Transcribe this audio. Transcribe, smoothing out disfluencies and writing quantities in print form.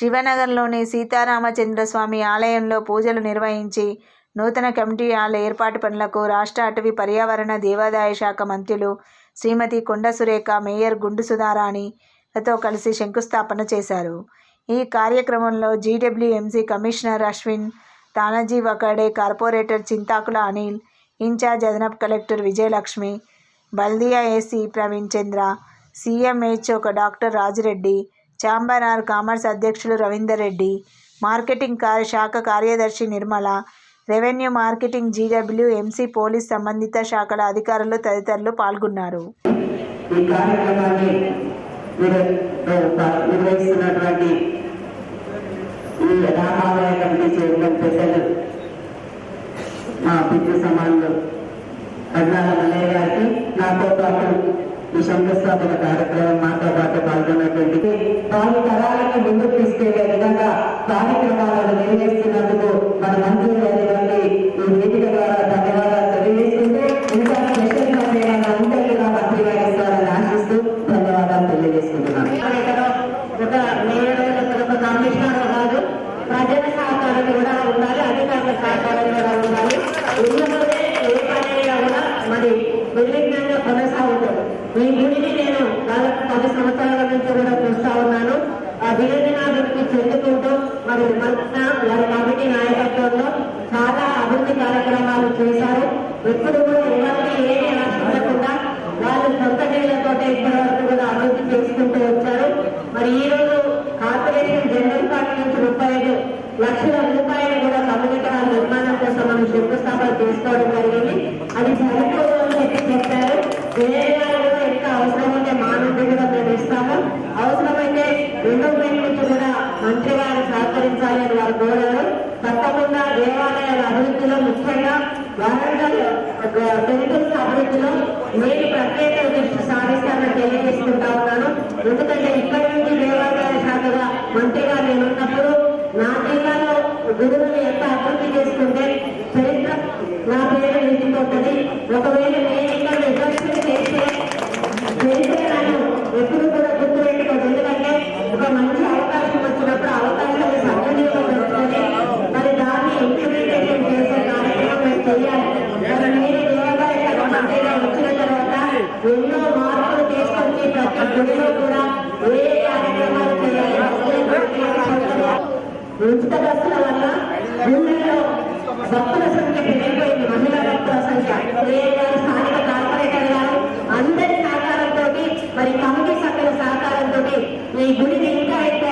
శివనగర్లోని సీతారామచంద్రస్వామి ఆలయంలో పూజలు నిర్వహించి నూతన కమిటీ హాల్ ఏర్పాటు పనులకు రాష్ట్ర అటవీ పర్యావరణ దేవాదాయ శాఖ మంత్రులు శ్రీమతి కొండ సురేఖ, మేయర్ గుండు సుధారాణిలతో కలిసి శంకుస్థాపన చేశారు. ఈ కార్యక్రమంలో GWMC commissioner Ashwin, Tanaji Wakade, corporator Chintakula Anil, in charge అదనపు కలెక్టర్ విజయలక్ష్మి, బల్దియా AC Praveen Chandra, CMHO doctor Rajireddy, chamber of commerce అధ్యక్షులు రవీందర్ రెడ్డి, మార్కెటింగ్ శాఖ కార్యదర్శి Nirmala, revenue, marketing, GWMC, police సంబంధిత శాఖల అధికారులు తదితరులు పాల్గొన్నారు. ఈ కార్యక్రమాన్ని నిర్వహిస్తున్నటువంటి ఈ రామాలయ కమిటీ చైర్మన్ పెద్దలు మా పితృ సమానులు పద్నాల మల్లయ్య గారికి, నాతో పాటు ఈ శంకుస్థాపన కార్యక్రమం మాతో పాటు పాల్గొన్నటువంటి భావి తరాలను ముందుకు తీసుకెళ్లే విధంగా కార్యక్రమాలను నిర్వహిస్తున్నందుకు మన మంత్రులు గారికి ఈ వేదిక ద్వారా ధన్యవాదాలు తెలియజేస్తుంటే ఇంకా స్పెషల్ ఉంటే కూడా మంత్రి గారు ఇస్తారని ఆశిస్తూ ధన్యవాదాలు తెలియజేసుకుంటున్నాను. ఒక కమిషనర్ కాదు, ప్రజల సహకారం కూడా ఉండాలి, అధికారుల సహకారం కూడా ఉండాలి. ఉన్నదే ఏ పనైనా కూడా మరి నిర్విఘ్నంగా కొనసాగుతుంది. ఈ గుడిని నేను దాదాపు 10 సంవత్సరాల నుంచి కూడా చూస్తా ఉన్నాను. ఆ దినదినాభివృద్ధి చెందుకుంటూ మరి వారి కమిటీ నాయకత్వంలో చాలా అభివృద్ధి కార్యక్రమాలు చేశారు. ఎప్పుడు కూడా ఎవరిని ఏమీ ఆశించకుండా వాళ్ళు సొంత నీళ్లతో ఇప్పటి వరకు కూడా అభివృద్ధి చేసుకుంటూ వచ్చారు. మరి ఈ రోజు కార్పొరేషన్ జనరల్ ఫండ్ నుంచి 35 లక్షల రూపాయలు కూడా కమ్యూనిటీ హాల్ నిర్మాణం కోసం మనం శంకుస్థాపన చేసుకోవడం జరిగింది. అది సరిపోదు అని చెప్పారు. ఎంత అవసరం ఉంటే మా నుండి కూడా మేము ఇస్తాము. అవసరమైతే 2 నుంచి కూడా మంత్రి గారు సహకరించాలి అని వారు కోరారు. తప్పకుండా దేవాలయాల అభివృద్ధిలో, ముఖ్యంగా వరంగల్ టెంపుల్స్ అభివృద్ధిలో నేను ప్రత్యేక దృష్టి సాధిస్తానని తెలియజేసుకుంటా ఉన్నాను. ఎందుకంటే ఇక్కడి నుంచి దేవాలయ శాఖగా మంత్రిగా నేను ఉన్నప్పుడు నా జిల్లాలో గురువులు ఎంత అభివృద్ధి చేసుకుంటే చరిత్ర నా పేరు నిలిచిపోతుంది. ఒకవేళ నేను ఇక్కడ నిర్వహించి చేస్తే చరిత్ర నన్ను ఎప్పుడు కూడా గుర్తు పెట్టుకోదు. ఎందుకంటే ఒక మంచి అవకాశం వచ్చినప్పుడు అవకాశాన్ని సద్వినియోగపరుచుకొని మరి దాన్ని ఇంప్లిమెంటేషన్ చేసే కార్యక్రమం మేము చేయాలి. నేను దేవాదాయ శాఖ మంత్రిగా వచ్చిన తర్వాత ఎన్నో మార్పులు తీసుకొచ్చి ప్రతి గుడిలో కూడా ఏ కార్యక్రమాలు చేయాలి. ఉచిత బస్సుల వల్ల గుళ్ళలో భక్తుల సంఖ్య పెరిగిపోయింది, మహిళా భక్తుల సంఖ్య. స్థానిక కార్పొరేటర్ గారు అందరి సహకారంతో మరి కమిటీ సభ్యుల సహకారంతో ఈ గుడిని ఇంకా ఎక్కువ